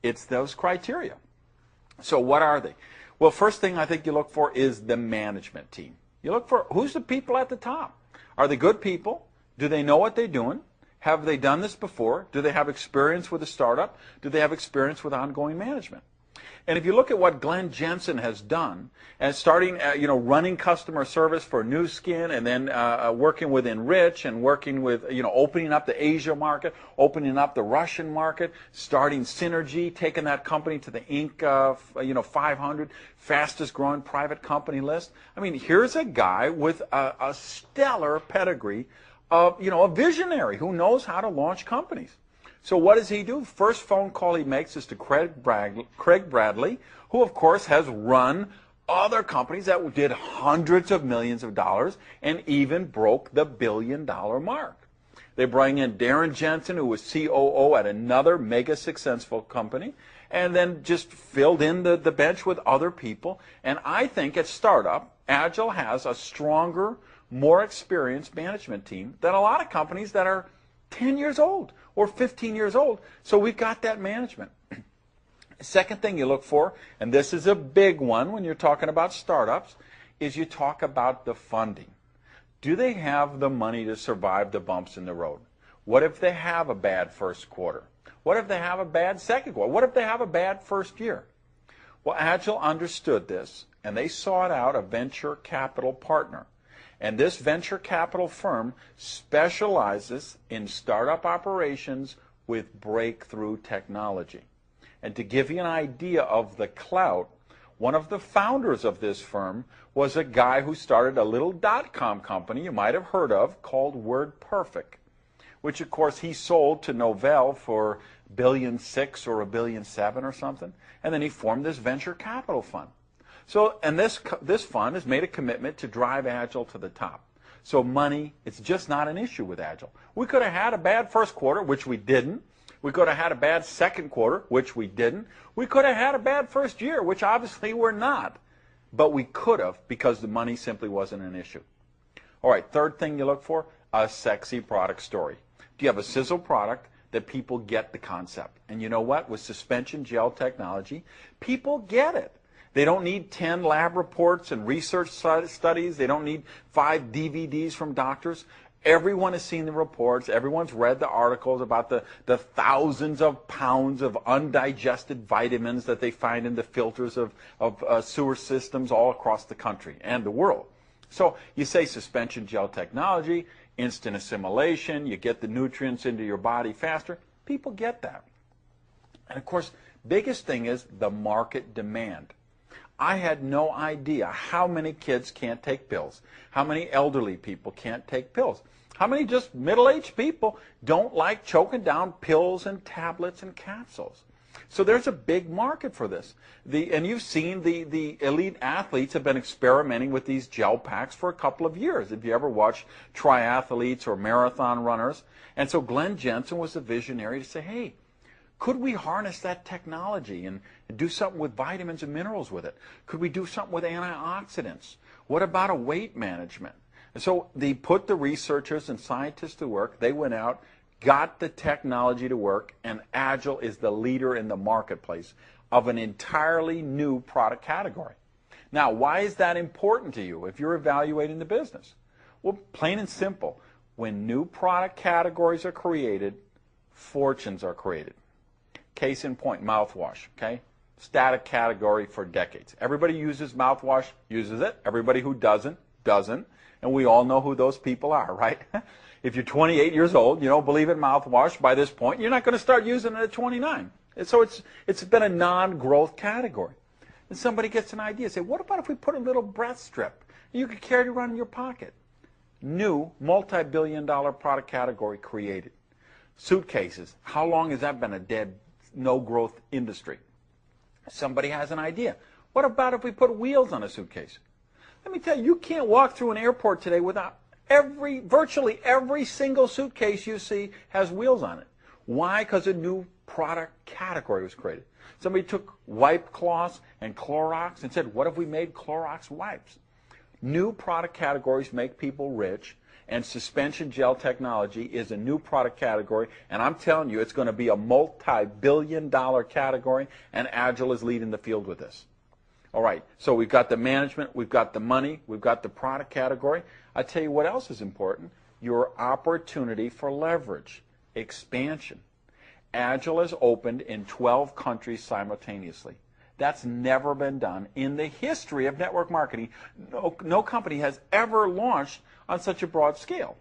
It's those criteria. So what are they? Well, first thing I think you look for is the management team. You look for who's the people at the top. Are they good people? Do they know what they're doing? Have they done this before? Do they have experience with a startup? Do they have experience with ongoing management? And if you look at what Glenn Jensen has done, and starting, running customer service for New Skin, and then working with Enrich, and working with, opening up the Asia market, opening up the Russian market, starting Synergy, taking that company to the Inc. 500 fastest growing private company list. I mean, here's a guy with a stellar pedigree of, a visionary who knows how to launch companies. So what does he do? First phone call he makes is to Craig Bradley, who of course has run other companies that did hundreds of millions of dollars and even broke the billion-dollar mark. They bring in Darren Jensen, who was COO at another mega successful company, and then just filled in the bench with other people. And I think at startup, Agel has a stronger, more experienced management team than a lot of companies that are 10 years old or 15 years old. So we've got that management. Second thing you look for, and this is a big one when you're talking about startups, is you talk about the funding. Do they have the money to survive the bumps in the road? What if they have a bad first quarter? What if they have a bad second quarter? What if they have a bad first year? Well, Agel understood this, and they sought out a venture capital partner. And this venture capital firm specializes in startup operations with breakthrough technology. And to give you an idea of the clout, one of the founders of this firm was a guy who started a little .com company you might have heard of called WordPerfect, which of course he sold to Novell for $1.6 billion or $1.7 billion or something. And then he formed this venture capital fund. So, and this fund has made a commitment to drive Agel to the top. So money, it's just not an issue with Agel. We could have had a bad first quarter, which we didn't. We could have had a bad second quarter, which we didn't. We could have had a bad first year, which obviously we're not. But we could have, because the money simply wasn't an issue. All right, third thing you look for, a sexy product story. Do you have a sizzle product that people get the concept? And you know what? With suspension gel technology, people get it. They don't need 10 lab reports and research studies. They don't need 5 DVDs from doctors. Everyone has seen the reports. Everyone's read the articles about the thousands of pounds of undigested vitamins that they find in the filters of sewer systems all across the country and the world. So you say suspension gel technology, instant assimilation, you get the nutrients into your body faster. People get that. And of course, biggest thing is the market demand. I had no idea how many kids can't take pills, how many elderly people can't take pills, how many just middle-aged people don't like choking down pills and tablets and capsules. So there's a big market for this. And you've seen the elite athletes have been experimenting with these gel packs for a couple of years. If you ever watched triathletes or marathon runners. And so Glenn Jensen was the visionary to say, hey, could we harness that technology and do something with vitamins and minerals with it? Could we do something with antioxidants? What about a weight management? And so they put the researchers and scientists to work. They went out, got the technology to work, and Agel is the leader in the marketplace of an entirely new product category. Now, why is that important to you if you're evaluating the business? Well, plain and simple. When new product categories are created, fortunes are created. Case in point, mouthwash, okay? Static category for decades. Everybody uses mouthwash, uses it. Everybody who doesn't, doesn't. And we all know who those people are, right? If you're 28 years old, you don't believe in mouthwash by this point, you're not going to start using it at 29. And so it's been a non-growth category. And somebody gets an idea, say, what about if we put a little breath strip you could carry it around in your pocket? New multi-billion-dollar product category created. Suitcases. How long has that been a dead, no-growth industry? Somebody has an idea. What about if we put wheels on a suitcase? Let me tell you, you can't walk through an airport today without virtually every single suitcase you see has wheels on it. Why? Because a new product category was created. Somebody took wipe cloths and Clorox and said, what if we made Clorox wipes? New product categories make people rich, and suspension gel technology is a new product category, and I'm telling you, it's going to be a multi-billion-dollar category, and Agel is leading the field with this. All right, so we've got the management, we've got the money, we've got the product category. I tell you what else is important, your opportunity for leverage, expansion. Agel is opened in 12 countries simultaneously. That's never been done in the history of network marketing. No company has ever launched on such a broad scale.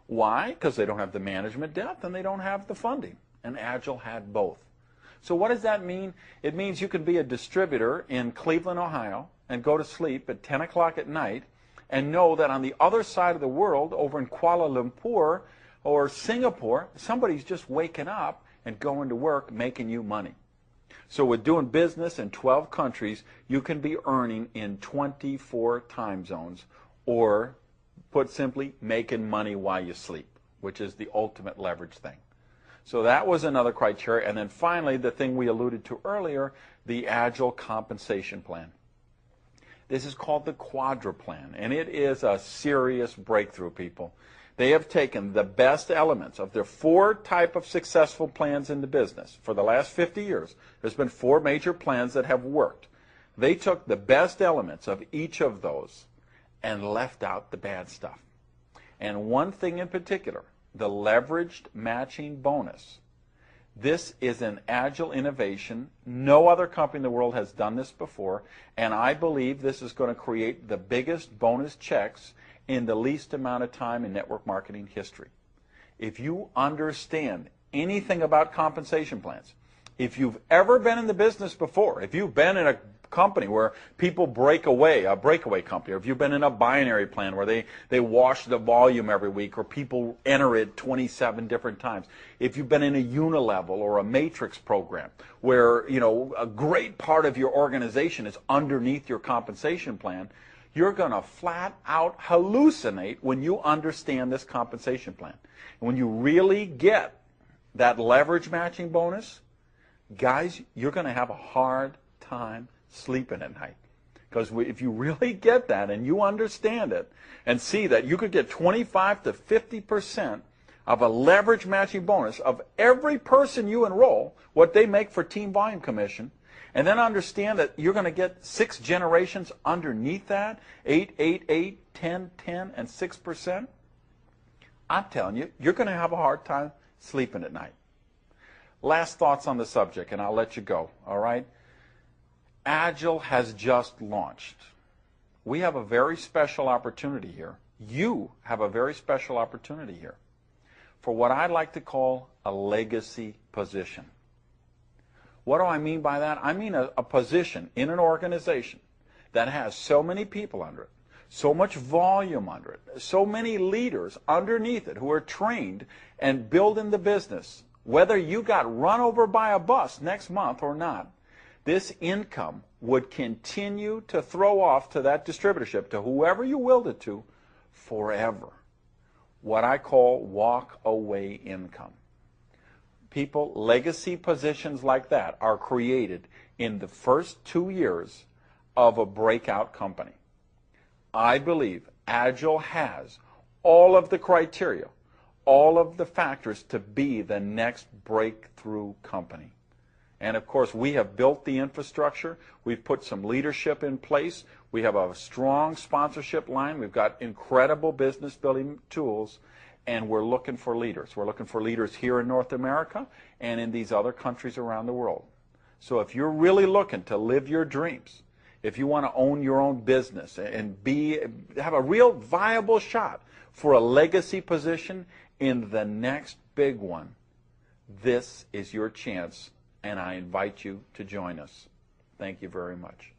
Why? Because they don't have the management depth and they don't have the funding. And Agel had both. So what does that mean? It means you can be a distributor in Cleveland, Ohio, and go to sleep at 10 o'clock at night and know that on the other side of the world, over in Kuala Lumpur or Singapore, somebody's just waking up and going to work making you money. So with doing business in 12 countries, you can be earning in 24 time zones, or put simply, making money while you sleep, which is the ultimate leverage thing. So that was another criteria. And then finally, the thing we alluded to earlier, the Agel compensation plan. This is called the Quadra plan, and it is a serious breakthrough, people. They have taken the best elements of their 4 type of successful plans in the business. For the last 50 years, there's been 4 major plans that have worked. They took the best elements of each of those and left out the bad stuff. And one thing in particular, the leveraged matching bonus. This is an Agel innovation. No other company in the world has done this before, and I believe this is going to create the biggest bonus checks in the least amount of time in network marketing history. If you understand anything about compensation plans, if you've ever been in the business before, if you've been in a company where people break away, a breakaway company, or if you've been in a binary plan where they wash the volume every week, or people enter it 27 different times, if you've been in a unilevel or a matrix program where, you know, a great part of your organization is underneath your compensation plan, you're going to flat out hallucinate when you understand this compensation plan. And when you really get that leverage matching bonus, guys, you're going to have a hard time sleeping at night. Because if you really get that and you understand it and see that you could get 25 to 50% of a leverage matching bonus of every person you enroll, what they make for team volume commission, and then understand that you're going to get 6 generations underneath that, 8, 8, 8, 10, 10, and 6%, I'm telling you, you're going to have a hard time sleeping at night. Last thoughts on the subject, and I'll let you go, all right? Agel has just launched. We have a very special opportunity here. You have a very special opportunity here for what I'd like to call a legacy position. What do I mean by that? I mean a position in an organization that has so many people under it, so much volume under it, so many leaders underneath it who are trained and building the business. Whether you got run over by a bus next month or not, this income would continue to throw off to that distributorship, to whoever you willed it to, forever. What I call walk-away income. People, legacy positions like that are created in the first 2 years of a breakout company. I believe Agel has all of the criteria, all of the factors to be the next breakthrough company. And of course, we have built the infrastructure. We've put some leadership in place. We have a strong sponsorship line. We've got incredible business building tools. And we're looking for leaders. We're looking for leaders here in North America and in these other countries around the world. So if you're really looking to live your dreams, if you want to own your own business and have a real viable shot for a legacy position in the next big one, this is your chance, and I invite you to join us. Thank you very much.